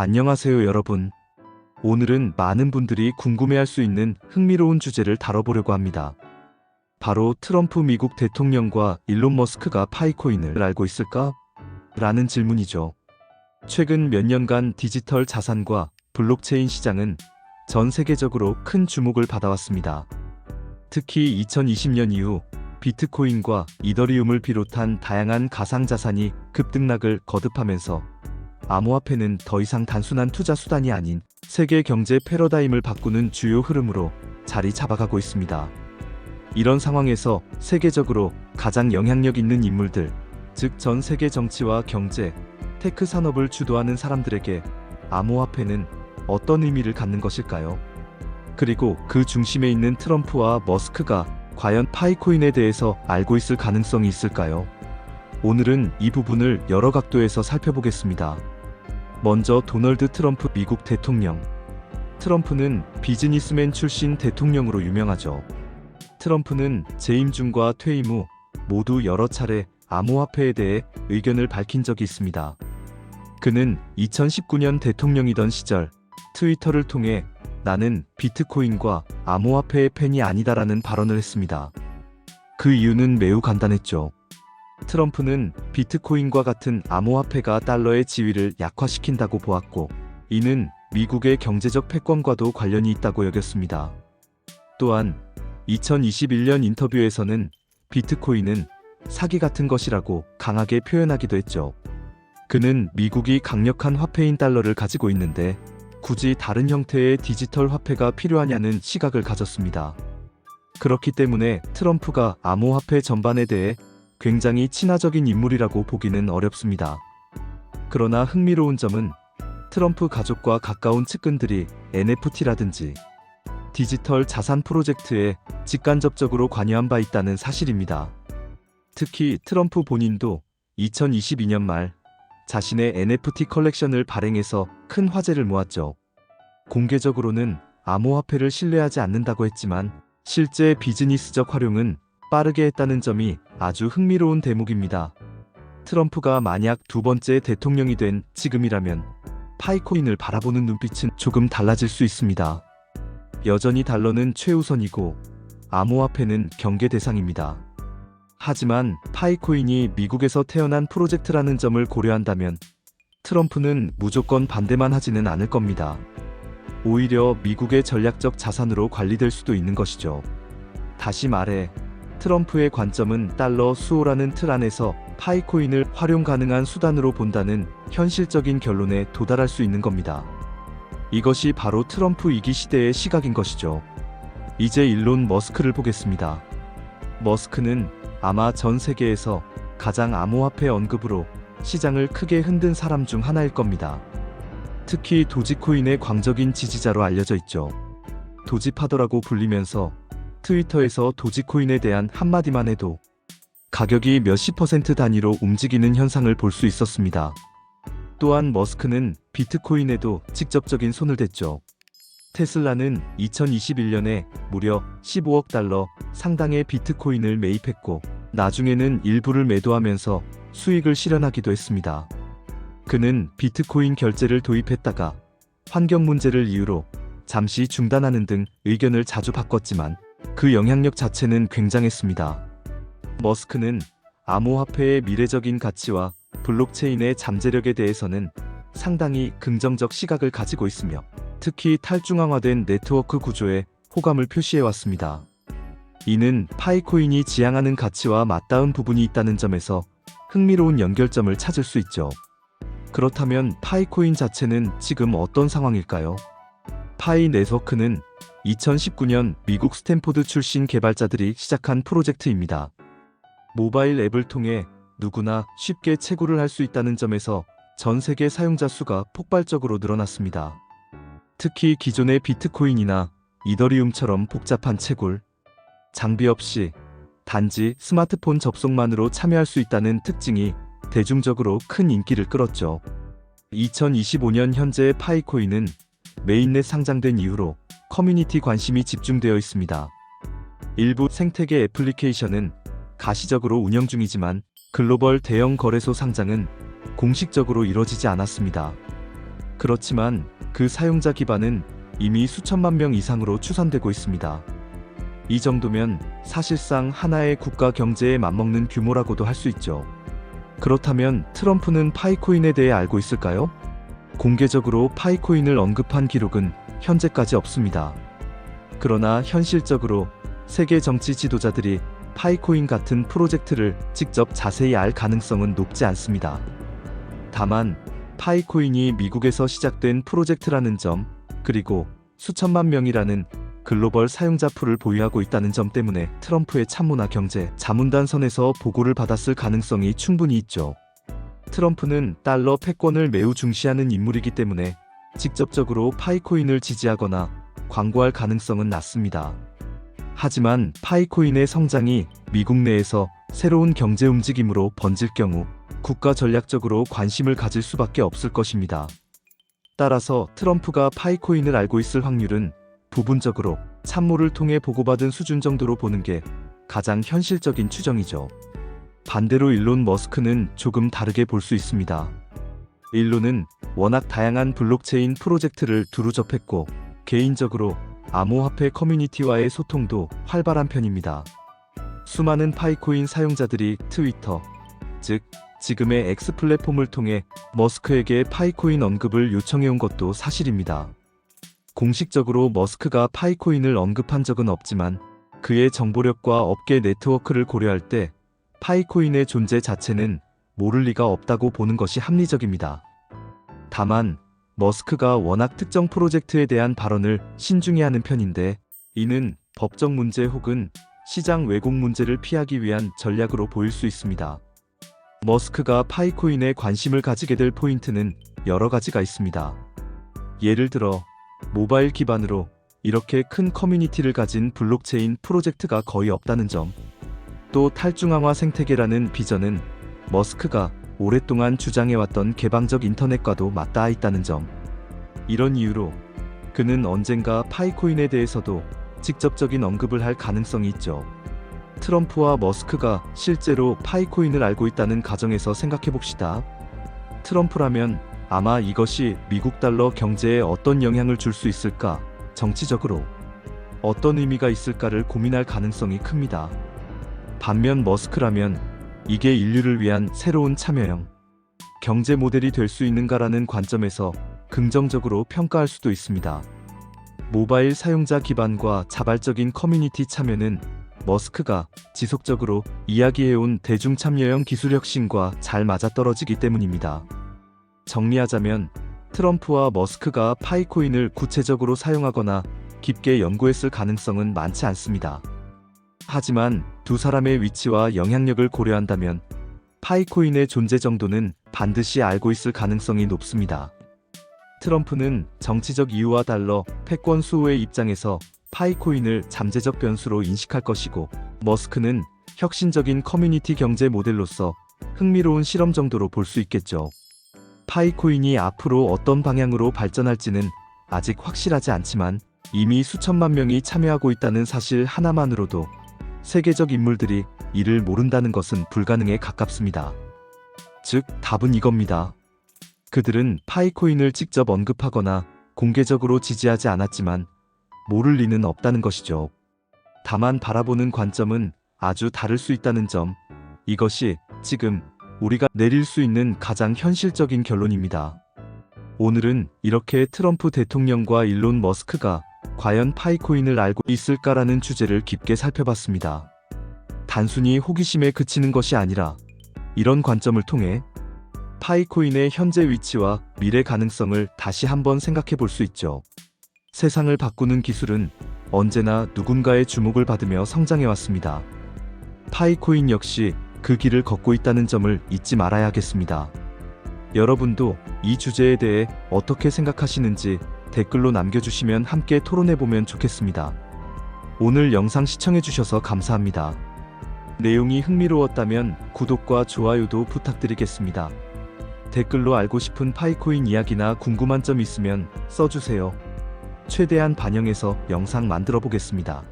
안녕하세요 여러분. 오늘은 많은 분들이 궁금해할 수 있는 흥미로운 주제를 다뤄보려고 합니다. 바로 트럼프 미국 대통령과 일론 머스크가 파이코인을 알고 있을까? 라는 질문이죠. 최근 몇 년간 디지털 자산과 블록체인 시장은 전 세계적으로 큰 주목을 받아왔습니다. 특히 2020년 이후 비트코인과 이더리움을 비롯한 다양한 가상자산이 급등락을 거듭하면서 암호화폐는 더 이상 단순한 투자 수단이 아닌 세계 경제 패러다임을 바꾸는 주요 흐름으로 자리 잡아가고 있습니다. 이런 상황에서 세계적으로 가장 영향력 있는 인물들, 즉 전 세계 정치와 경제, 테크 산업을 주도하는 사람들에게 암호화폐는 어떤 의미를 갖는 것일까요? 그리고 그 중심에 있는 트럼프와 머스크가 과연 파이코인에 대해서 알고 있을 가능성이 있을까요? 오늘은 이 부분을 여러 각도에서 살펴보겠습니다. 먼저 도널드 트럼프 미국 대통령. 트럼프는 비즈니스맨 출신 대통령으로 유명하죠. 트럼프는 재임 중과 퇴임 후 모두 여러 차례 암호화폐에 대해 의견을 밝힌 적이 있습니다. 그는 2019년 대통령이던 시절 트위터를 통해 나는 비트코인과 암호화폐의 팬이 아니다라는 발언을 했습니다. 그 이유는 매우 간단했죠. 트럼프는 비트코인과 같은 암호화폐가 달러의 지위를 약화시킨다고 보았고, 이는 미국의 경제적 패권과도 관련이 있다고 여겼습니다. 또한 2021년 인터뷰에서는 비트코인은 사기 같은 것이라고 강하게 표현하기도 했죠. 그는 미국이 강력한 화폐인 달러를 가지고 있는데 굳이 다른 형태의 디지털 화폐가 필요하냐는 시각을 가졌습니다. 그렇기 때문에 트럼프가 암호화폐 전반에 대해 굉장히 친화적인 인물이라고 보기는 어렵습니다. 그러나 흥미로운 점은 트럼프 가족과 가까운 측근들이 NFT라든지 디지털 자산 프로젝트에 직간접적으로 관여한 바 있다는 사실입니다. 특히 트럼프 본인도 2022년 말 자신의 NFT 컬렉션을 발행해서 큰 화제를 모았죠. 공개적으로는 암호화폐를 신뢰하지 않는다고 했지만 실제 비즈니스적 활용은 빠르게 했다는 점이 아주 흥미로운 대목입니다. 트럼프가 만약 두 번째 대통령이 된 지금이라면 파이코인을 바라보는 눈빛은 조금 달라질 수 있습니다. 여전히 달러는 최우선이고 암호화폐는 경계 대상입니다. 하지만 파이코인이 미국에서 태어난 프로젝트라는 점을 고려한다면 트럼프는 무조건 반대만 하지는 않을 겁니다. 오히려 미국의 전략적 자산으로 관리될 수도 있는 것이죠. 다시 말해 트럼프의 관점은 달러 수호라는 틀 안에서 파이코인을 활용 가능한 수단으로 본다는 현실적인 결론에 도달할 수 있는 겁니다. 이것이 바로 트럼프 위기 시대의 시각인 것이죠. 이제 일론 머스크를 보겠습니다. 머스크는 아마 전 세계에서 가장 암호화폐 언급으로 시장을 크게 흔든 사람 중 하나일 겁니다. 특히 도지코인의 광적인 지지자로 알려져 있죠. 도지파더라고 불리면서 트위터에서 도지코인에 대한 한마디만 해도 가격이 몇십 % 단위로 움직이는 현상을 볼 수 있었습니다. 또한 머스크는 비트코인에도 직접적인 손을 댔죠. 테슬라는 2021년에 무려 15억 달러 상당의 비트코인을 매입했고 나중에는 일부를 매도하면서 수익을 실현하기도 했습니다. 그는 비트코인 결제를 도입했다가 환경 문제를 이유로 잠시 중단하는 등 의견을 자주 바꿨지만 그 영향력 자체는 굉장했습니다. 머스크는 암호화폐의 미래적인 가치와 블록체인의 잠재력에 대해서는 상당히 긍정적 시각을 가지고 있으며 특히 탈중앙화된 네트워크 구조에 호감을 표시해왔습니다. 이는 파이코인이 지향하는 가치와 맞닿은 부분이 있다는 점에서 흥미로운 연결점을 찾을 수 있죠. 그렇다면 파이코인 자체는 지금 어떤 상황일까요? 파이 네트워크는 2019년 미국 스탠포드 출신 개발자들이 시작한 프로젝트입니다. 모바일 앱을 통해 누구나 쉽게 채굴을 할 수 있다는 점에서 전 세계 사용자 수가 폭발적으로 늘어났습니다. 특히 기존의 비트코인이나 이더리움처럼 복잡한 채굴, 장비 없이 단지 스마트폰 접속만으로 참여할 수 있다는 특징이 대중적으로 큰 인기를 끌었죠. 2025년 현재 파이코인은 메인넷 상장된 이후로 커뮤니티 관심이 집중되어 있습니다. 일부 생태계 애플리케이션은 가시적으로 운영 중이지만 글로벌 대형 거래소 상장은 공식적으로 이뤄지지 않았습니다. 그렇지만 그 사용자 기반은 이미 수천만 명 이상으로 추산되고 있습니다. 이 정도면 사실상 하나의 국가 경제에 맞먹는 규모라고도 할 수 있죠. 그렇다면 트럼프는 파이코인에 대해 알고 있을까요? 공개적으로 파이코인을 언급한 기록은 현재까지 없습니다. 그러나 현실적으로 세계 정치 지도자들이 파이코인 같은 프로젝트를 직접 자세히 알 가능성은 높지 않습니다. 다만 파이코인이 미국에서 시작된 프로젝트라는 점, 그리고 수천만 명이라는 글로벌 사용자 풀을 보유하고 있다는 점 때문에 트럼프의 참모나 경제 자문단 선에서 보고를 받았을 가능성이 충분히 있죠. 트럼프는 달러 패권을 매우 중시하는 인물이기 때문에 직접적으로 파이코인을 지지하거나 광고할 가능성은 낮습니다. 하지만 파이코인의 성장이 미국 내에서 새로운 경제 움직임으로 번질 경우 국가 전략적으로 관심을 가질 수밖에 없을 것입니다. 따라서 트럼프가 파이코인을 알고 있을 확률은 부분적으로 참모를 통해 보고받은 수준 정도로 보는 게 가장 현실적인 추정이죠. 반대로 일론 머스크는 조금 다르게 볼 수 있습니다. 일론은 워낙 다양한 블록체인 프로젝트를 두루 접했고 개인적으로 암호화폐 커뮤니티와의 소통도 활발한 편입니다. 수많은 파이코인 사용자들이 트위터, 즉 지금의 X 플랫폼을 통해 머스크에게 파이코인 언급을 요청해온 것도 사실입니다. 공식적으로 머스크가 파이코인을 언급한 적은 없지만 그의 정보력과 업계 네트워크를 고려할 때 파이코인의 존재 자체는 모를 리가 없다고 보는 것이 합리적입니다. 다만 머스크가 워낙 특정 프로젝트에 대한 발언을 신중히 하는 편인데 이는 법적 문제 혹은 시장 왜곡 문제를 피하기 위한 전략으로 보일 수 있습니다. 머스크가 파이코인에 관심을 가지게 될 포인트는 여러 가지가 있습니다. 예를 들어 모바일 기반으로 이렇게 큰 커뮤니티를 가진 블록체인 프로젝트가 거의 없다는 점, 또 탈중앙화 생태계라는 비전은 머스크가 오랫동안 주장해왔던 개방적 인터넷과도 맞닿아 있다는 점, 이런 이유로 그는 언젠가 파이코인에 대해서도 직접적인 언급을 할 가능성이 있죠. 트럼프와 머스크가 실제로 파이코인을 알고 있다는 가정에서 생각해봅시다. 트럼프라면 아마 이것이 미국 달러 경제에 어떤 영향을 줄 수 있을까, 정치적으로 어떤 의미가 있을까를 고민할 가능성이 큽니다. 반면 머스크라면 이게 인류를 위한 새로운 참여형 경제 모델이 될 수 있는가라는 관점에서 긍정적으로 평가할 수도 있습니다. 모바일 사용자 기반과 자발적인 커뮤니티 참여는 머스크가 지속적으로 이야기해온 대중참여형 기술 혁신과 잘 맞아떨어지기 때문입니다. 정리하자면 트럼프와 머스크가 파이코인을 구체적으로 사용하거나 깊게 연구했을 가능성은 많지 않습니다. 하지만 두 사람의 위치와 영향력을 고려한다면 파이코인의 존재 정도는 반드시 알고 있을 가능성이 높습니다. 트럼프는 정치적 이유와 달러 패권 수호의 입장에서 파이코인을 잠재적 변수로 인식할 것이고, 머스크는 혁신적인 커뮤니티 경제 모델로서 흥미로운 실험 정도로 볼 수 있겠죠. 파이코인이 앞으로 어떤 방향으로 발전할지는 아직 확실하지 않지만 이미 수천만 명이 참여하고 있다는 사실 하나만으로도 세계적 인물들이 이를 모른다는 것은 불가능에 가깝습니다. 즉, 답은 이겁니다. 그들은 파이코인을 직접 언급하거나 공개적으로 지지하지 않았지만 모를 리는 없다는 것이죠. 다만 바라보는 관점은 아주 다를 수 있다는 점, 이것이 지금 우리가 내릴 수 있는 가장 현실적인 결론입니다. 오늘은 이렇게 트럼프 대통령과 일론 머스크가 과연 파이코인을 알고 있을까라는 주제를 깊게 살펴봤습니다. 단순히 호기심에 그치는 것이 아니라 이런 관점을 통해 파이코인의 현재 위치와 미래 가능성을 다시 한번 생각해 볼 수 있죠. 세상을 바꾸는 기술은 언제나 누군가의 주목을 받으며 성장해왔습니다. 파이코인 역시 그 길을 걷고 있다는 점을 잊지 말아야겠습니다. 여러분도 이 주제에 대해 어떻게 생각하시는지 댓글로 남겨주시면 함께 토론해보면 좋겠습니다. 오늘 영상 시청해주셔서 감사합니다. 내용이 흥미로웠다면 구독과 좋아요도 부탁드리겠습니다. 댓글로 알고 싶은 파이코인 이야기나 궁금한 점 있으면 써주세요. 최대한 반영해서 영상 만들어 보겠습니다.